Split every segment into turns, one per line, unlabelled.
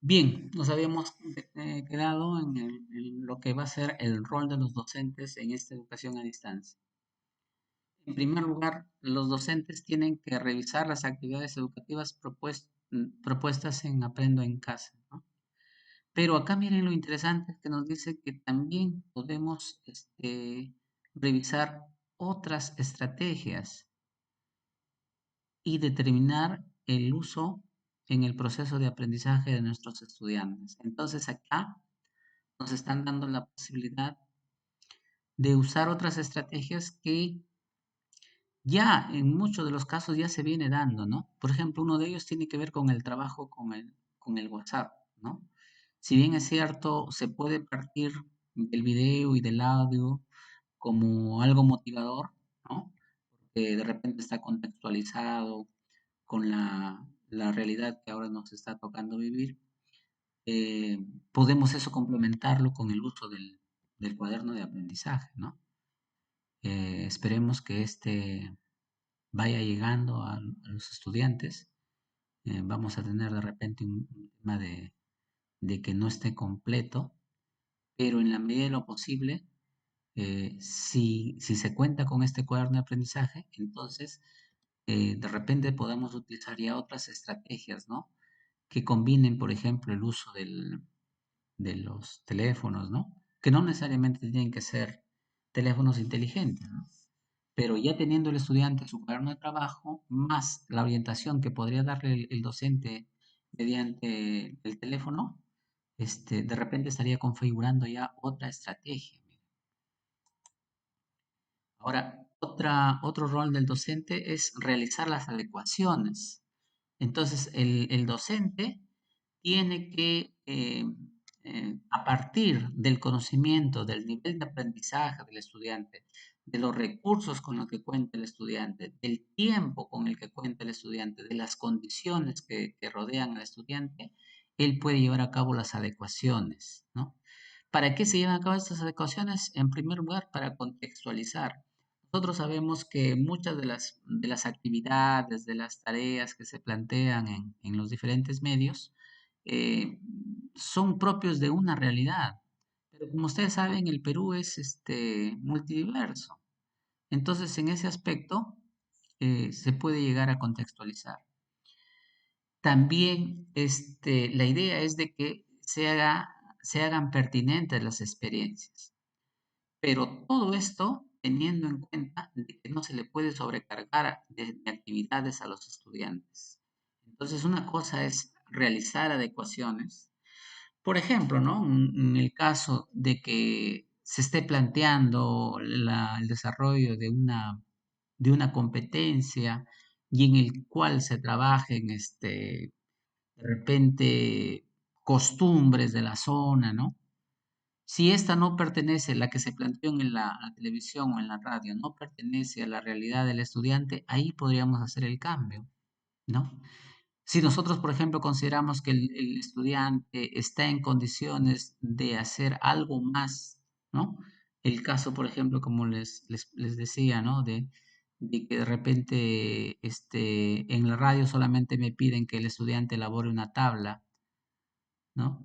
Bien, nos habíamos quedado en lo que va a ser el rol de los docentes en esta educación a distancia. En primer lugar, los docentes tienen que revisar las actividades educativas propuestas en Aprendo en Casa, ¿no? Pero acá miren lo interesante que nos dice que también podemos revisar otras estrategias y determinar el uso en el proceso de aprendizaje de nuestros estudiantes. Entonces acá nos están dando la posibilidad de usar otras estrategias que ya en muchos de los casos ya se viene dando, ¿no? Por ejemplo, uno de ellos tiene que ver con el trabajo con el WhatsApp, ¿no? Si bien es cierto, se puede partir del video y del audio como algo motivador, ¿no? Que de repente está contextualizado con la realidad que ahora nos está tocando vivir. Podemos eso complementarlo con el uso del cuaderno de aprendizaje, ¿no? Esperemos que este vaya llegando a los estudiantes. Vamos a tener de repente un tema de que no esté completo, pero en la medida de lo posible, si se cuenta con este cuaderno de aprendizaje, entonces de repente podamos utilizar ya otras estrategias, ¿no? Que combinen, por ejemplo, el uso de los teléfonos, ¿no? Que no necesariamente tienen que ser teléfonos inteligentes, ¿no? Pero ya teniendo el estudiante su cuaderno de trabajo, más la orientación que podría darle el docente mediante el teléfono, de repente estaría configurando ya otra estrategia. Ahora, otro rol del docente es realizar las adecuaciones. Entonces, el docente tiene que, a partir del conocimiento, del nivel de aprendizaje del estudiante, de los recursos con los que cuenta el estudiante, del tiempo con el que cuenta el estudiante, de las condiciones que rodean al estudiante, él puede llevar a cabo las adecuaciones, ¿no? ¿Para qué se llevan a cabo estas adecuaciones? En primer lugar, para contextualizar. Nosotros sabemos que muchas de las actividades, de las tareas que se plantean en los diferentes medios, eh, son propios de una realidad. Pero como ustedes saben, el Perú es multidiverso. Entonces, en ese aspecto, se puede llegar a contextualizar. También la idea es de que se hagan pertinentes las experiencias. Pero todo esto teniendo en cuenta de que no se le puede sobrecargar de actividades a los estudiantes. Entonces, una cosa es realizar adecuaciones. Por ejemplo, ¿no? En el caso de que se esté planteando el desarrollo de una competencia y en el cual se trabajen, de repente, costumbres de la zona, ¿no? Si esta no pertenece, la que se planteó en la televisión o en la radio, no pertenece a la realidad del estudiante, ahí podríamos hacer el cambio, ¿no? Si nosotros, por ejemplo, consideramos que el estudiante está en condiciones de hacer algo más, ¿no? El caso, por ejemplo, como les decía, ¿no? De que de repente en la radio solamente me piden que el estudiante elabore una tabla, ¿no?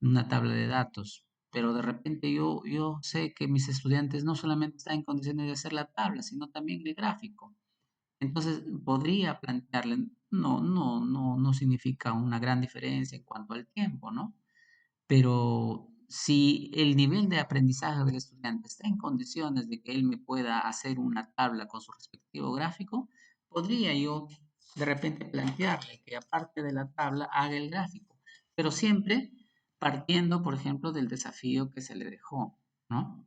Una tabla de datos. Pero de repente yo sé que mis estudiantes no solamente están en condiciones de hacer la tabla, sino también el gráfico. Entonces, podría plantearle, no significa una gran diferencia en cuanto al tiempo, ¿no? Pero si el nivel de aprendizaje del estudiante está en condiciones de que él me pueda hacer una tabla con su respectivo gráfico, podría yo de repente plantearle que aparte de la tabla haga el gráfico, pero siempre partiendo, por ejemplo, del desafío que se le dejó, ¿no?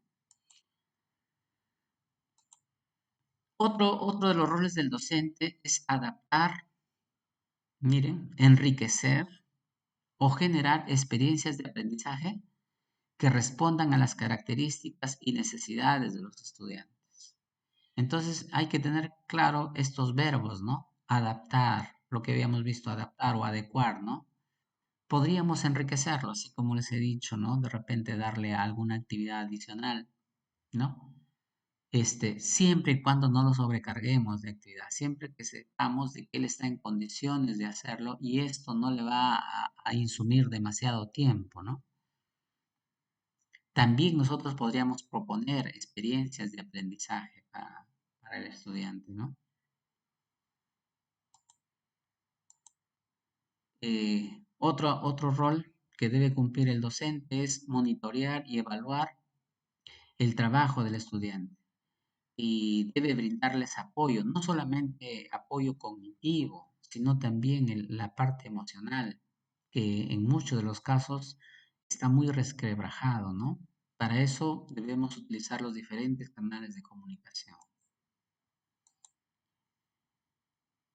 Otro de los roles del docente es adaptar, miren, enriquecer o generar experiencias de aprendizaje que respondan a las características y necesidades de los estudiantes. Entonces hay que tener claro estos verbos, ¿no? Adaptar, lo que habíamos visto, adaptar o adecuar, ¿no? Podríamos enriquecerlo, así como les he dicho, ¿no? De repente darle alguna actividad adicional, ¿no? siempre y cuando no lo sobrecarguemos de actividad, siempre que sepamos de que él está en condiciones de hacerlo y esto no le va a insumir demasiado tiempo, ¿no? También nosotros podríamos proponer experiencias de aprendizaje para el estudiante, ¿no? Otro rol que debe cumplir el docente es monitorear y evaluar el trabajo del estudiante y debe brindarles apoyo, no solamente apoyo cognitivo, sino también la parte emocional, que en muchos de los casos está muy resquebrajado, ¿no? Para eso debemos utilizar los diferentes canales de comunicación.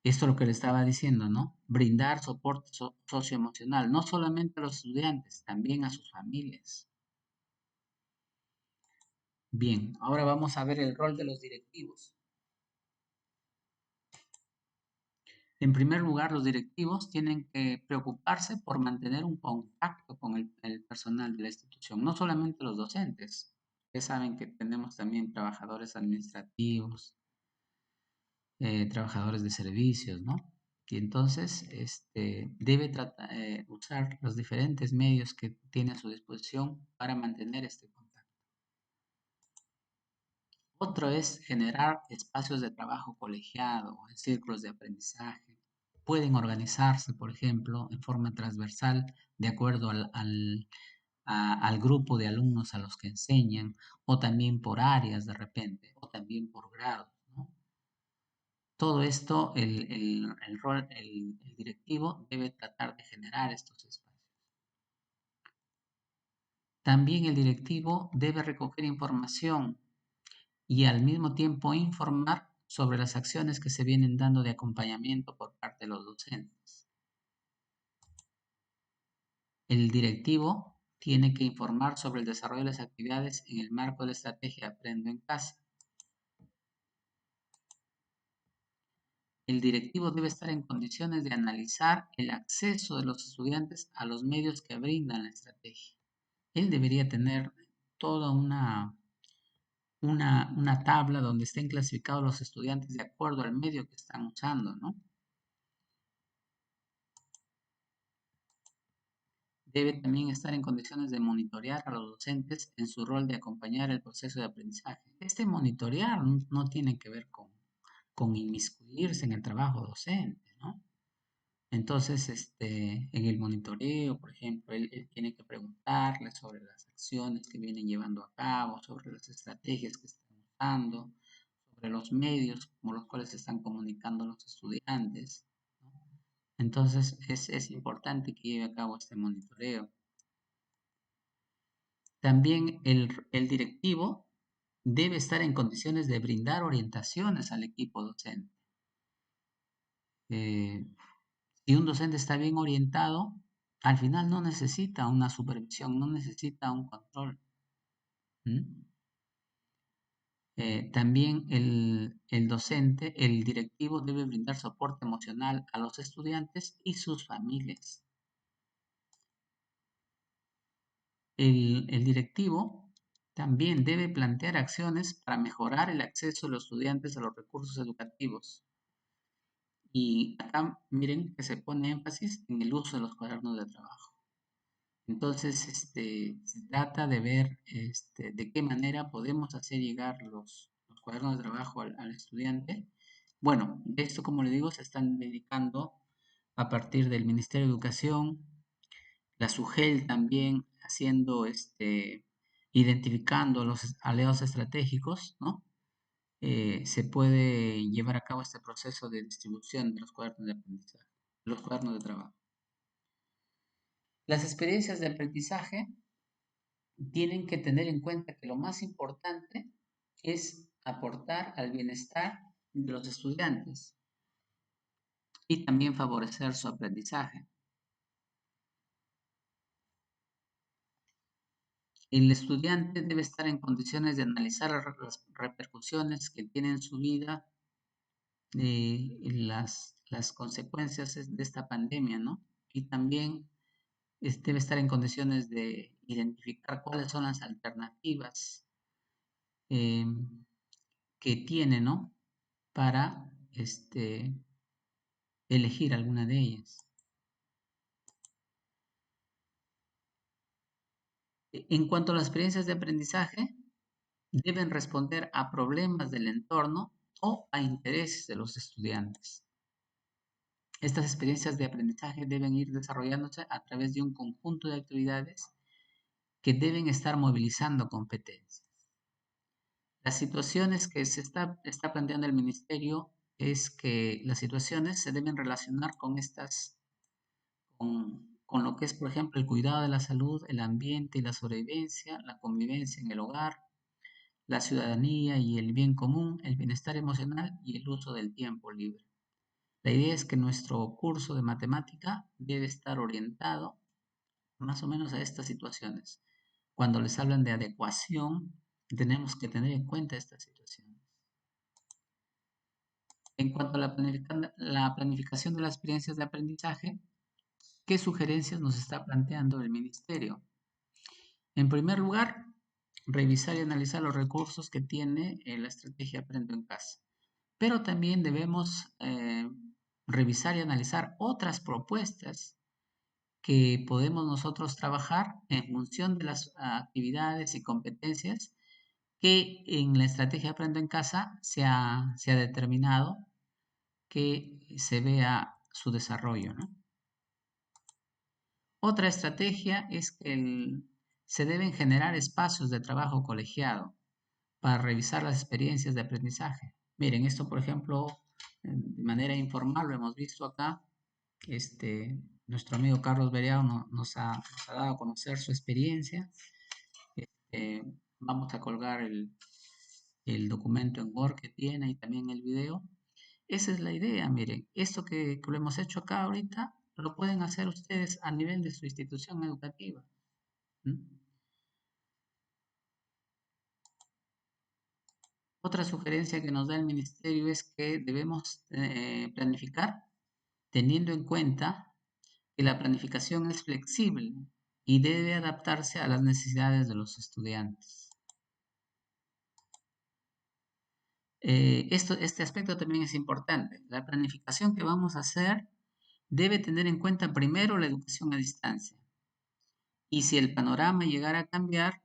Esto es lo que le estaba diciendo, ¿no? Brindar soporte socioemocional, no solamente a los estudiantes, también a sus familias. Bien, ahora vamos a ver el rol de los directivos. En primer lugar, los directivos tienen que preocuparse por mantener un contacto con el personal de la institución, no solamente los docentes. Ustedes saben que tenemos también trabajadores administrativos, trabajadores de servicios, ¿no? Y entonces debe usar los diferentes medios que tiene a su disposición para mantener este contacto. Otro es generar espacios de trabajo colegiado o en círculos de aprendizaje. Pueden organizarse, por ejemplo, en forma transversal de acuerdo al grupo de alumnos a los que enseñan, o también por áreas de repente, o también por grados, ¿no? Todo esto, el directivo debe tratar de generar estos espacios. También el directivo debe recoger información y al mismo tiempo informar sobre las acciones que se vienen dando de acompañamiento por parte de los docentes. El directivo tiene que informar sobre el desarrollo de las actividades en el marco de la estrategia Aprendo en Casa. El directivo debe estar en condiciones de analizar el acceso de los estudiantes a los medios que brindan la estrategia. Él debería tener toda una tabla donde estén clasificados los estudiantes de acuerdo al medio que están usando, ¿no? Debe también estar en condiciones de monitorear a los docentes en su rol de acompañar el proceso de aprendizaje. Este monitorear no tiene que ver con inmiscuirse en el trabajo docente, ¿no? Entonces, en el monitoreo, por ejemplo, él tiene que preguntarle sobre las acciones que vienen llevando a cabo, sobre las estrategias que están usando, sobre los medios como los cuales se están comunicando los estudiantes, ¿no? Entonces, es importante que lleve a cabo este monitoreo. También el directivo debe estar en condiciones de brindar orientaciones al equipo docente. Eh, si un docente está bien orientado, al final no necesita una supervisión, no necesita un control. También el docente, el directivo debe brindar soporte emocional a los estudiantes y sus familias. El directivo también debe plantear acciones para mejorar el acceso de los estudiantes a los recursos educativos. Y acá miren que se pone énfasis en el uso de los cuadernos de trabajo. Entonces, se trata de ver de qué manera podemos hacer llegar los cuadernos de trabajo al estudiante. Bueno, de esto, como le digo, se están dedicando a partir del Ministerio de Educación, la SUGEL también haciendo, identificando los aliados estratégicos, ¿no? Se puede llevar a cabo este proceso de distribución de los cuadernos de aprendizaje, los cuadernos de trabajo. Las experiencias de aprendizaje tienen que tener en cuenta que lo más importante es aportar al bienestar de los estudiantes y también favorecer su aprendizaje. El estudiante debe estar en condiciones de analizar las repercusiones que tiene en su vida las consecuencias de esta pandemia, ¿no? Y también debe estar en condiciones de identificar cuáles son las alternativas eh, que tiene, ¿no? Para elegir alguna de ellas. En cuanto a las experiencias de aprendizaje, deben responder a problemas del entorno o a intereses de los estudiantes. Estas experiencias de aprendizaje deben ir desarrollándose a través de un conjunto de actividades que deben estar movilizando competencias. Las situaciones que está planteando el ministerio es que las situaciones se deben relacionar con con lo que es, por ejemplo, el cuidado de la salud, el ambiente y la sobrevivencia, la convivencia en el hogar, la ciudadanía y el bien común, el bienestar emocional y el uso del tiempo libre. La idea es que nuestro curso de matemática debe estar orientado más o menos a estas situaciones. Cuando les hablan de adecuación, tenemos que tener en cuenta estas situaciones. En cuanto a la planificación de las experiencias de aprendizaje, ¿qué sugerencias nos está planteando el ministerio? En primer lugar, revisar y analizar los recursos que tiene la estrategia Aprendo en Casa. Pero también debemos revisar y analizar otras propuestas que podemos nosotros trabajar en función de las actividades y competencias que en la estrategia Aprendo en Casa se ha determinado que se vea su desarrollo, ¿no? Otra estrategia es que se deben generar espacios de trabajo colegiado para revisar las experiencias de aprendizaje. Miren, esto, por ejemplo, de manera informal lo hemos visto acá. Nuestro amigo Carlos Beriao nos ha dado a conocer su experiencia. Vamos a colgar el documento en Word que tiene y también el video. Esa es la idea, miren, esto que lo hemos hecho acá ahorita, lo pueden hacer ustedes a nivel de su institución educativa. ¿Mm? Otra sugerencia que nos da el ministerio es que debemos planificar teniendo en cuenta que la planificación es flexible y debe adaptarse a las necesidades de los estudiantes. Este aspecto también es importante. La planificación que vamos a hacer debe tener en cuenta primero la educación a distancia. Y si el panorama llegara a cambiar,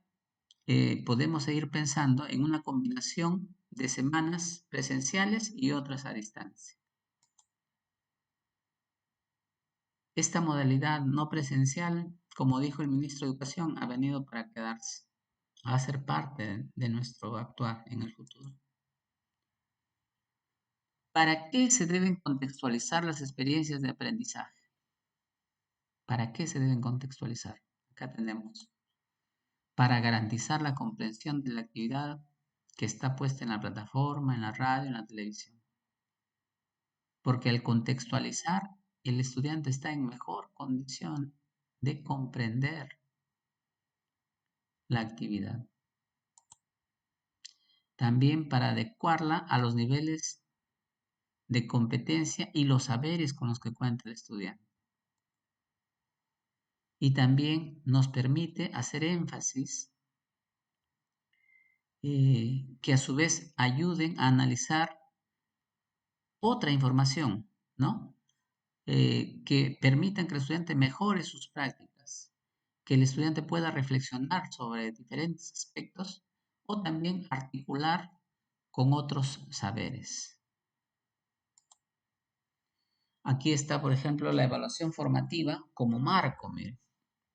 podemos seguir pensando en una combinación de semanas presenciales y otras a distancia. Esta modalidad no presencial, como dijo el ministro de Educación, ha venido para quedarse, va a ser parte de nuestro actuar en el futuro. ¿Para qué se deben contextualizar las experiencias de aprendizaje? ¿Para qué se deben contextualizar? Acá tenemos. Para garantizar la comprensión de la actividad que está puesta en la plataforma, en la radio, en la televisión. Porque al contextualizar, el estudiante está en mejor condición de comprender la actividad. También para adecuarla a los niveles de competencia y los saberes con los que cuenta el estudiante. Y también nos permite hacer énfasis que a su vez ayuden a analizar otra información, ¿no? Que permitan que el estudiante mejore sus prácticas, que el estudiante pueda reflexionar sobre diferentes aspectos o también articular con otros saberes. Aquí está, por ejemplo, la evaluación formativa como marco, mire,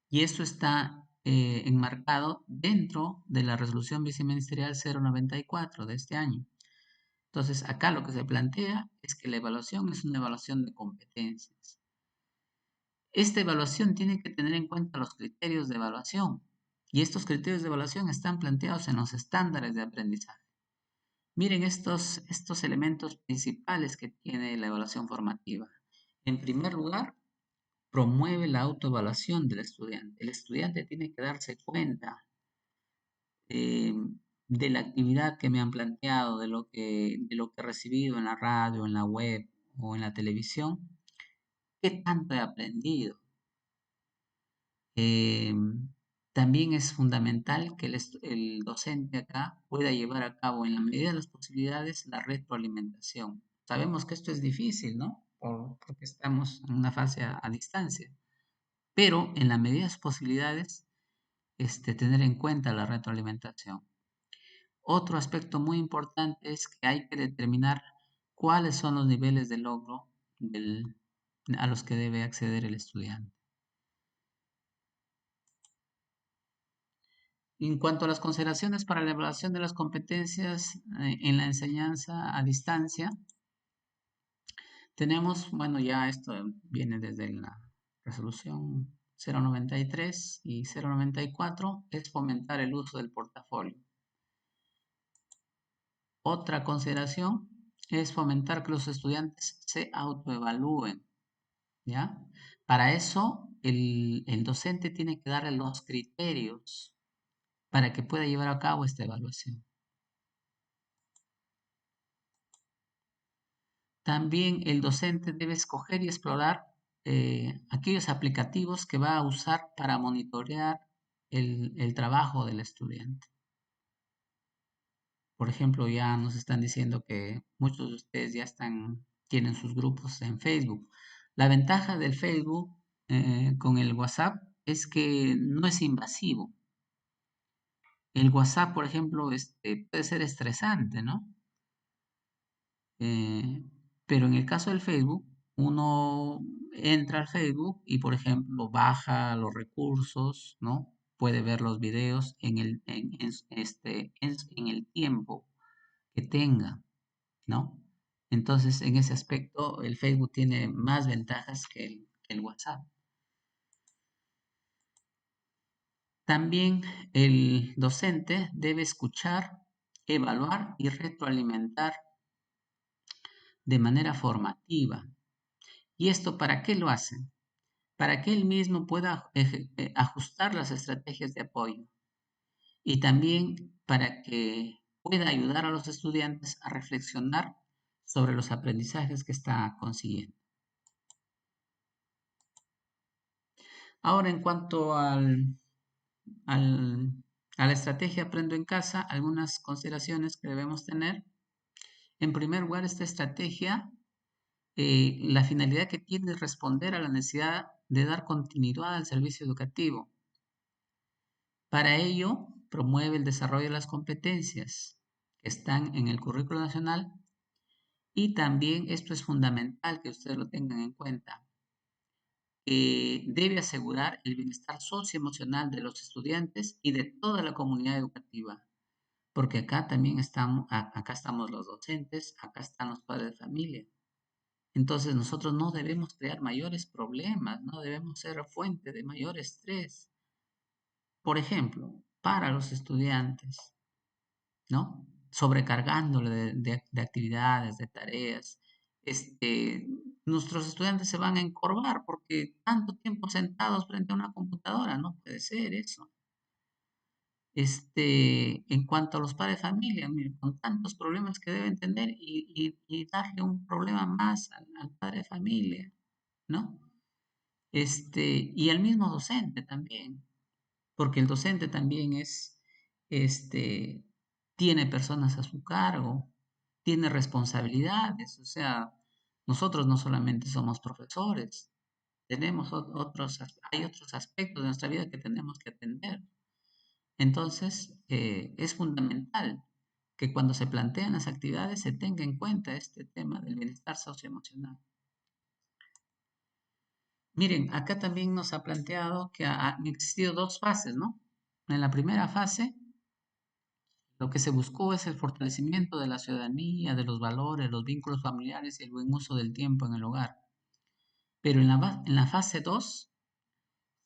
y esto está enmarcado dentro de la resolución viceministerial 094 de este año. Entonces, acá lo que se plantea es que la evaluación es una evaluación de competencias. Esta evaluación tiene que tener en cuenta los criterios de evaluación y estos criterios de evaluación están planteados en los estándares de aprendizaje. Miren estos elementos principales que tiene la evaluación formativa. En primer lugar, promueve la autoevaluación del estudiante. El estudiante tiene que darse cuenta eh, de la actividad que me han planteado, de lo que he recibido en la radio, en la web o en la televisión, qué tanto he aprendido. También es fundamental que el docente acá pueda llevar a cabo en la medida de las posibilidades la retroalimentación. Sabemos que esto es difícil, ¿no? Porque estamos en una fase a distancia, pero en la medida de las posibilidades, tener en cuenta la retroalimentación. Otro aspecto muy importante es que hay que determinar cuáles son los niveles de logro a los que debe acceder el estudiante. En cuanto a las consideraciones para la evaluación de las competencias en la enseñanza a distancia, tenemos, bueno, ya esto viene desde la resolución 093 y 094, es fomentar el uso del portafolio. Otra consideración es fomentar que los estudiantes se autoevalúen, ¿ya? Para eso, el docente tiene que darle los criterios para que pueda llevar a cabo esta evaluación. También el docente debe escoger y explorar aquellos aplicativos que va a usar para monitorear el trabajo del estudiante. Por ejemplo, ya nos están diciendo que muchos de ustedes ya tienen sus grupos en Facebook. La ventaja del Facebook con el WhatsApp es que no es invasivo. El WhatsApp, por ejemplo, puede ser estresante, ¿no? Eh, pero en el caso del Facebook, uno entra al Facebook y, por ejemplo, baja los recursos, ¿no? Puede ver los videos en el tiempo que tenga, ¿no? Entonces, en ese aspecto, el Facebook tiene más ventajas que el WhatsApp. También el docente debe escuchar, evaluar y retroalimentar de manera formativa. ¿Y esto para qué lo hacen? Para que él mismo pueda ajustar las estrategias de apoyo y también para que pueda ayudar a los estudiantes a reflexionar sobre los aprendizajes que está consiguiendo. Ahora, en cuanto al- a la estrategia Aprendo en Casa, algunas consideraciones que debemos tener. En primer lugar, esta estrategia, la finalidad que tiene es responder a la necesidad de dar continuidad al servicio educativo. Para ello, promueve el desarrollo de las competencias que están en el currículo nacional y también esto es fundamental que ustedes lo tengan en cuenta. Debe asegurar el bienestar socioemocional de los estudiantes y de toda la comunidad educativa, porque acá también acá estamos los docentes, acá están los padres de familia. Entonces nosotros no debemos crear mayores problemas, no debemos ser fuente de mayor estrés. Por ejemplo, para los estudiantes, ¿no? Sobrecargándole de actividades, de tareas. Nuestros estudiantes se van a encorvar porque tanto tiempo sentados frente a una computadora, no puede ser eso. En cuanto a los padres de familia, miren, con tantos problemas que deben tener y darle un problema más al padre de familia, ¿no? Y al mismo docente también, porque el docente también este, tiene personas a su cargo, tiene responsabilidades, o sea, nosotros no solamente somos profesores, hay otros aspectos de nuestra vida que tenemos que atender. Entonces, es fundamental que cuando se plantean las actividades se tenga en cuenta este tema del bienestar socioemocional. Miren, acá también nos ha planteado que han existido dos fases, ¿no? En la primera fase, lo que se buscó es el fortalecimiento de la ciudadanía, de los valores, los vínculos familiares y el buen uso del tiempo en el hogar. Pero en la fase 2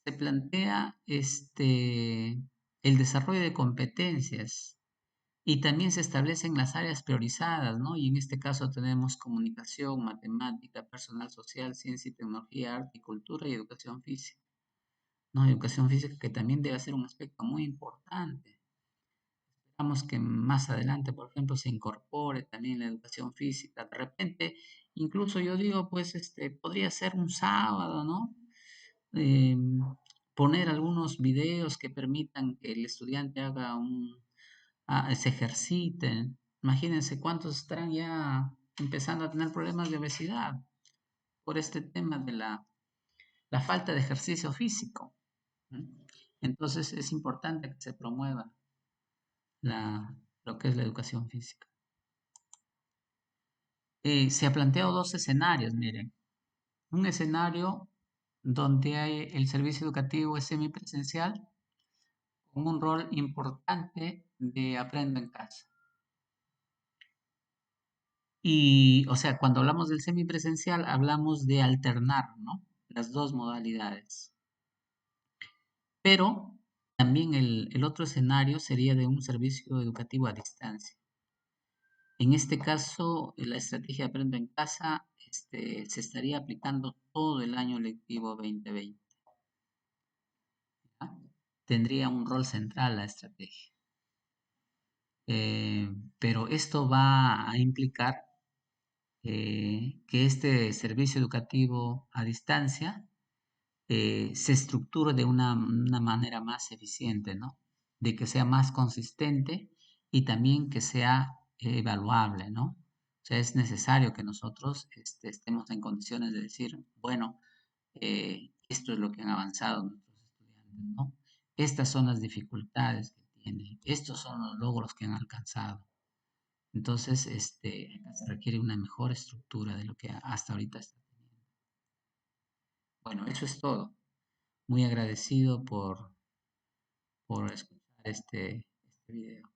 se plantea el desarrollo de competencias y también se establecen las áreas priorizadas, ¿no? Y en este caso tenemos comunicación, matemática, personal social, ciencia y tecnología, arte y cultura y educación física. ¿No? Educación física que también debe ser un aspecto muy importante. Esperamos que más adelante, por ejemplo, se incorpore también la educación física. De repente, incluso yo digo, pues, podría ser un sábado, ¿no? poner algunos videos que permitan que el estudiante haga se ejerciten. Imagínense cuántos estarán ya empezando a tener problemas de obesidad por este tema de la falta de ejercicio físico. ¿Mm? Entonces es importante que se promueva lo que es la educación física. Se ha planteado dos escenarios, miren. Un escenario donde el servicio educativo es semipresencial con un rol importante de aprendo en casa. Y, o sea, cuando hablamos del semipresencial, hablamos de alternar, ¿no? Las dos modalidades. Pero también el otro escenario sería de un servicio educativo a distancia. En este caso, la estrategia Aprendo en Casa se estaría aplicando todo el año lectivo 2020. ¿Ya? Tendría un rol central la estrategia. Pero esto va a implicar que este servicio educativo a distancia se estructure de una manera más eficiente, ¿no? De que sea más consistente y también que sea evaluable, ¿no? O sea, es necesario que nosotros estemos en condiciones de decir, bueno, esto es lo que han avanzado nuestros estudiantes, ¿no? Estas son las dificultades que tienen, estos son los logros que han alcanzado. Entonces, acá se requiere una mejor estructura de lo que hasta ahorita está teniendo. Bueno, eso es todo. Muy agradecido por escuchar este video.